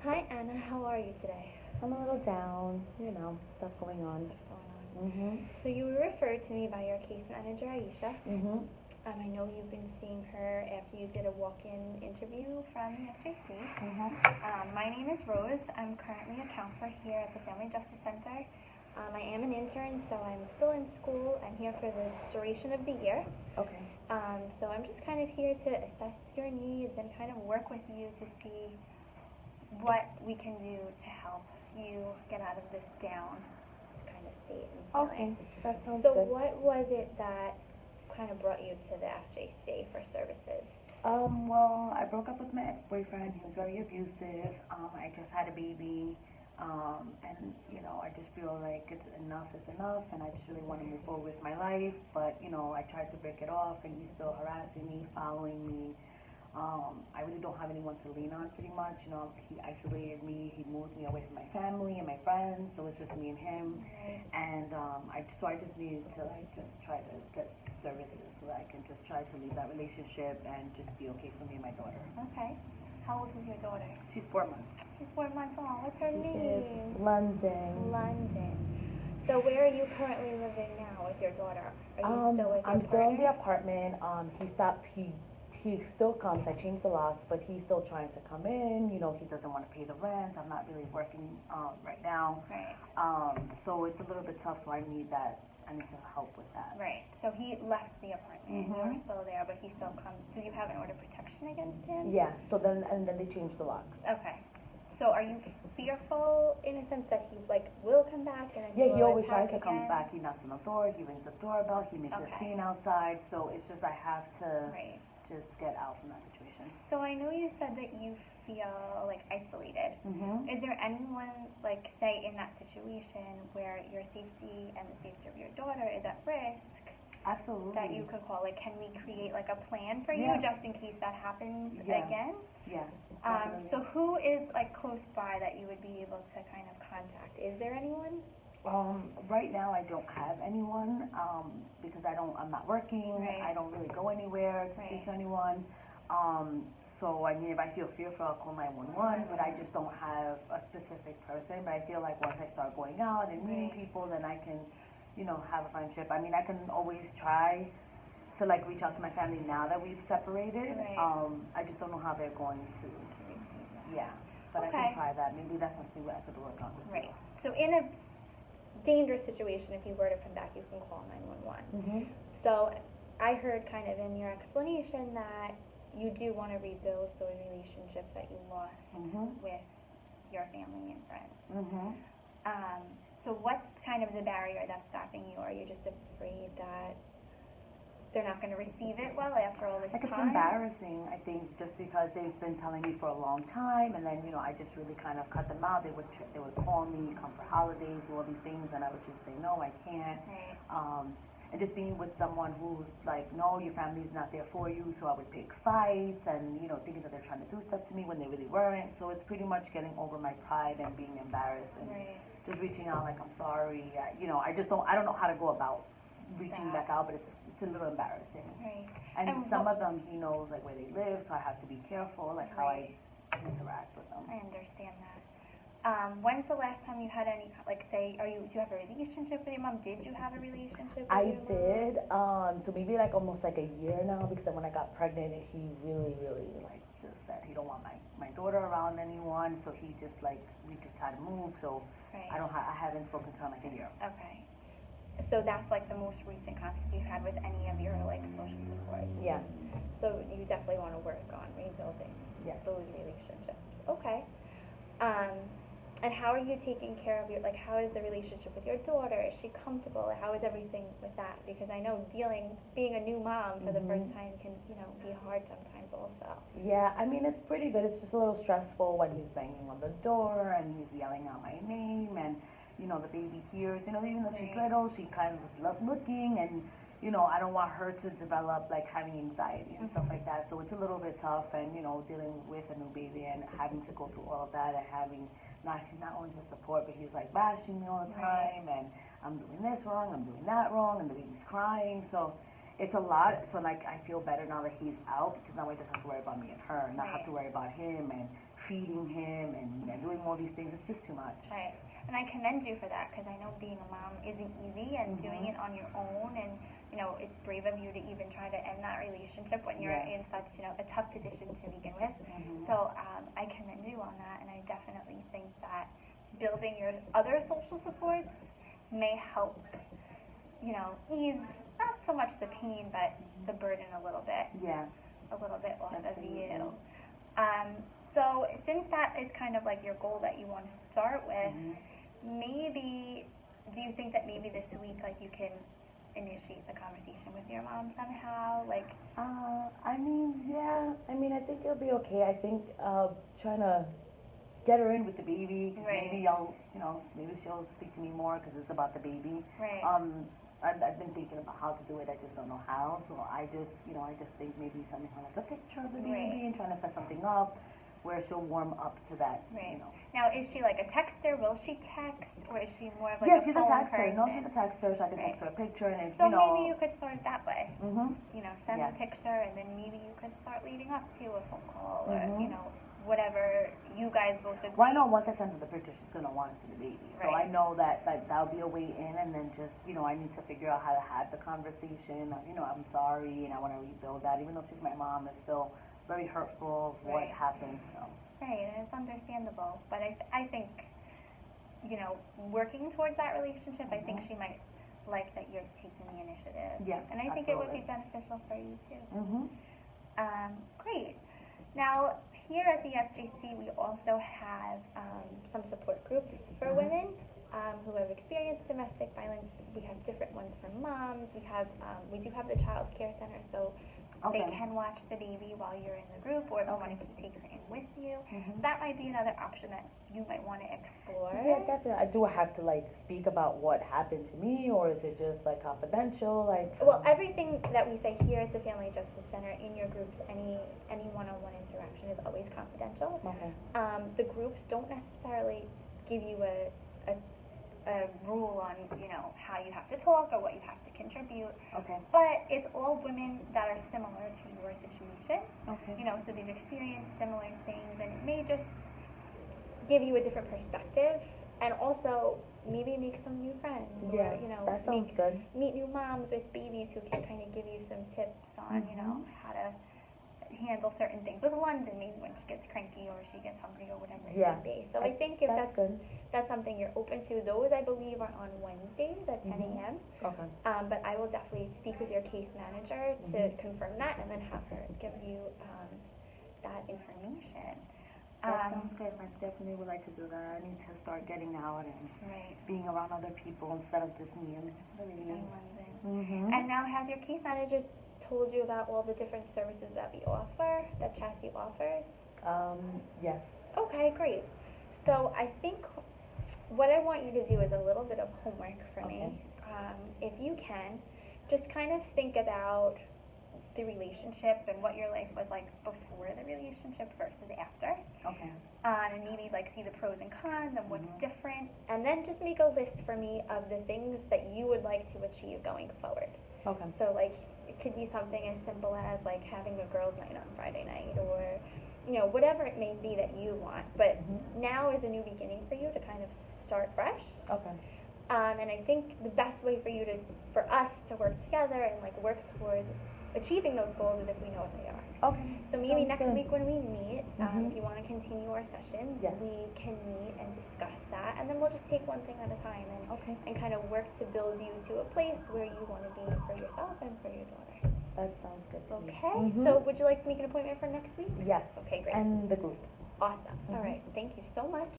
Hi Anna, how are you today? I'm a little down, stuff going on. What's going on? Mhm. So you were referred to me by your case manager, Aisha. Mhm. I know you've been seeing her after you did a walk-in interview from the FJC. Mhm. My name is Rose. I'm currently a counselor here at the Family Justice Center. I am an intern, so I'm still in school. I'm here for the duration of the year. Okay. So I'm just kind of here to assess your needs and kind of work with you to see what we can do to help you get out of this down kind of state and feeling. Okay. That sounds So good. what was it that kind of brought you to the FJC for services? Well, I broke up with my ex-boyfriend. He was very abusive. I just had a baby. And I just feel like it's enough is enough, and I just really want to move forward with my life. But I tried to break it off, and he's still harassing me, following me. I really don't have anyone to lean on pretty much. He isolated me. He moved me away from my family and my friends, so it's just me and him. And I just needed to just try to get services so that I can just try to leave that relationship and just be okay for me and my daughter. Okay. How old is your daughter? She's 4 months. She's 4 months old. What's her She name? is London. London. So where are you currently living now with your daughter? Are you still with your I'm still in the partner? apartment. He still comes. I changed the locks, but he's still trying to come in. He doesn't want to pay the rent. I'm not really working right now. Right. So it's a little bit tough. So I need some help with that. Right. So he left the apartment. Mhm. You're still there, but he still comes. Did you have an order of protection against him? Yeah. So then they changed the locks. Okay. So are you fearful in a sense that he will come back and then Yeah, he will always tries attack to come again? back. He knocks on the door. He rings the doorbell. He makes a Okay. scene outside. So it's just I have to Right. just get out from that situation. So I know you said that you feel isolated. Mhm. Is there anyone say in that situation where your safety and the safety of your daughter is at risk Absolutely. that you could call? Can we create a plan for Yeah. you just in case that happens Yeah. again? Yeah. So who is close by that you would be able to kind of contact? Is there anyone? Right now I don't have anyone because I'm not working. Right. I don't really go anywhere to speak to anyone. So I mean, if I feel fearful, I'll call 911. But I just don't have a specific person. But I feel like once I start going out and meeting Right. people, then I can, have a friendship. I mean, I can always try to reach out to my family now that we've separated. Right. I just don't know how they're going to. Receive that. Yeah. But I Okay. can try that. Maybe that's something that I could work on. Right. So in a dangerous situation, if you were to come back, you can call 911. Mhm. So I heard kind of in your explanation that you do want to rebuild those relationships that you lost Mhm. with your family and friends. Mhm. So what's kind of the barrier that's stopping you? Are you just afraid that they're not going to receive it well after all this It's time? embarrassing, I think, just because they've been telling me for a long time, and then I just really kind of cut them out. They would call me, come for holidays, do all these things, and I would just say no, I can't. Right. And just being with someone who's like, no, your family's not there for you, so I would pick fights and thinking that they're trying to do stuff to me when they really weren't. So it's pretty much getting over my pride and being embarrassed and Right. just reaching out like I'm sorry. I don't know how to go about reaching back out, but it's a little embarrassing. Right. And some of them, he knows where they live, so I have to be careful, how I interact with them. I understand that. When's the last time you had any, say, do you have a relationship with your mom? Did you have a relationship with I your mom? did, so maybe almost a year now, because then when I got pregnant, he really, really just said he don't want my daughter around anyone, so he just we just had to move, so Right. I haven't spoken to him a year. Okay. So that's the most recent contact you've had with any of your social supports. Yeah. So you definitely want to work on rebuilding Yes. those relationships. Okay. And how are you taking care of how is the relationship with your daughter? Is she comfortable? How is everything with that? Because I know being a new mom for the first time can, be hard sometimes also. Yeah, I mean, it's pretty good. It's just a little stressful when he's banging on the door and he's yelling out my name, and the baby hears, even though she's little, she kind of loves looking, and I don't want her to develop having anxiety and stuff like that. So it's a little bit tough, and dealing with a new baby and having to go through all of that, and having not only the support, but he's bashing me all the time, and I'm doing this wrong, I'm doing that wrong, and the baby's crying. So it's a lot. So I feel better now that he's out, because now I just have to worry about me and her, and not have to worry about him and feeding him and all these things. It's just too much. Right. And I commend you for that, because I know being a mom isn't easy, and doing it on your own, and it's brave of you to even try to end that relationship when you're in such a tough position to begin with. So I commend you on that, and I definitely think that building your other social supports may help ease not so much the pain, but the burden a little bit. Yeah. A little bit off Absolutely. of you. So since that is kind of like your goal that you want to start with, maybe, do you think that maybe this week, like, you can initiate the conversation with your mom somehow? Like, I mean, yeah. I mean, I think it'll be okay. I think trying to Get her in with the baby, 'cause Right. maybe maybe she'll speak to me more because it's about the baby. right, I've been thinking about how to do it. I just don't know how. So I just think maybe sending her like a picture of the baby Right. and trying to set something up where she'll warm up to that. right. Now, is she like a texter? Will she text, or is she more of like Yeah, a she's a phone texter. person? No, she's a texter, so I can Right. text her a picture and if So maybe you could start that way. Send Yeah. the picture, and then maybe you could start leading up to a phone call, or Mhm. whatever you guys both agree. Well, I know once I send her the picture, she's gonna want to see the baby. So I Right. know that that'll be a way in, and then just I need to figure out how to have the conversation. I'm sorry, and I want to rebuild that. Even though she's my mom, it's still very hurtful of what Right. happened. So Right, and it's understandable. But I think, working towards that relationship, I think she might like that you're taking the initiative. Yeah, And I think it would be absolutely. beneficial for you too. Mhm. Great. Now, here at the FJC, we also have some support groups for women who have experienced domestic violence. We have different ones for moms. We do have the child care center, so they Okay. can watch the baby while you're in the group, or if you want to take her in with you. Mhm. So that might be another option that you might want to explore. Yeah, definitely. Do I have to like speak about what happened to me, or is it just like confidential? Like, Well, everything that we say here at the Family Justice Center in your groups, any one-on-one interaction is always confidential. okay, The groups don't necessarily give you a rule on how you have to talk or what you have to contribute, Okay. but it's all women that are similar to your situation. Okay. So they've experienced similar things, and it may just give you a different perspective, and also maybe make some new friends, yeah, or that sounds good. meet new moms with babies who can kind of give you some tips on how to handle certain things with London, maybe when she gets cranky or she gets hungry or whatever it Yeah. may be. So I think if That's good. that's something you're open to, those I believe are on Wednesdays at 10 a.m. Okay. But I will definitely speak with your case manager to confirm that, and then have her give you that information. That sounds good. I definitely would like to do that. I need to start getting out and Right. being around other people instead of just me and the baby. In London. Mhm. And now, has your case manager told you about all the different services that we offer, that Chassis offers? Yes. Okay, great. So I think what I want you to do is a little bit of homework for me. If you can, just kind of think about the relationship and what your life was like before the relationship versus after. Okay. And maybe like see the pros and cons and what's different. And then just make a list for me of the things that you would like to achieve going forward. Okay. So like it could be something as simple as like having a girls' night on Friday night, or whatever it may be that you want. But now is a new beginning for you to kind of start fresh. Okay. And I think the best way for us to work together and like work towards achieving those goals is if we know what they are. Okay. So maybe Sounds next good. week when we meet, if you want to continue our sessions, Yes. we can meet and discuss that, and then we'll just take one thing at a time Okay. and kind of work to build you to a place where you want to be for yourself and for your daughter. That sounds good to me. Okay, so would you like to make an appointment for next week? Yes. Okay, great. And the group. Awesome. All right, thank you so much.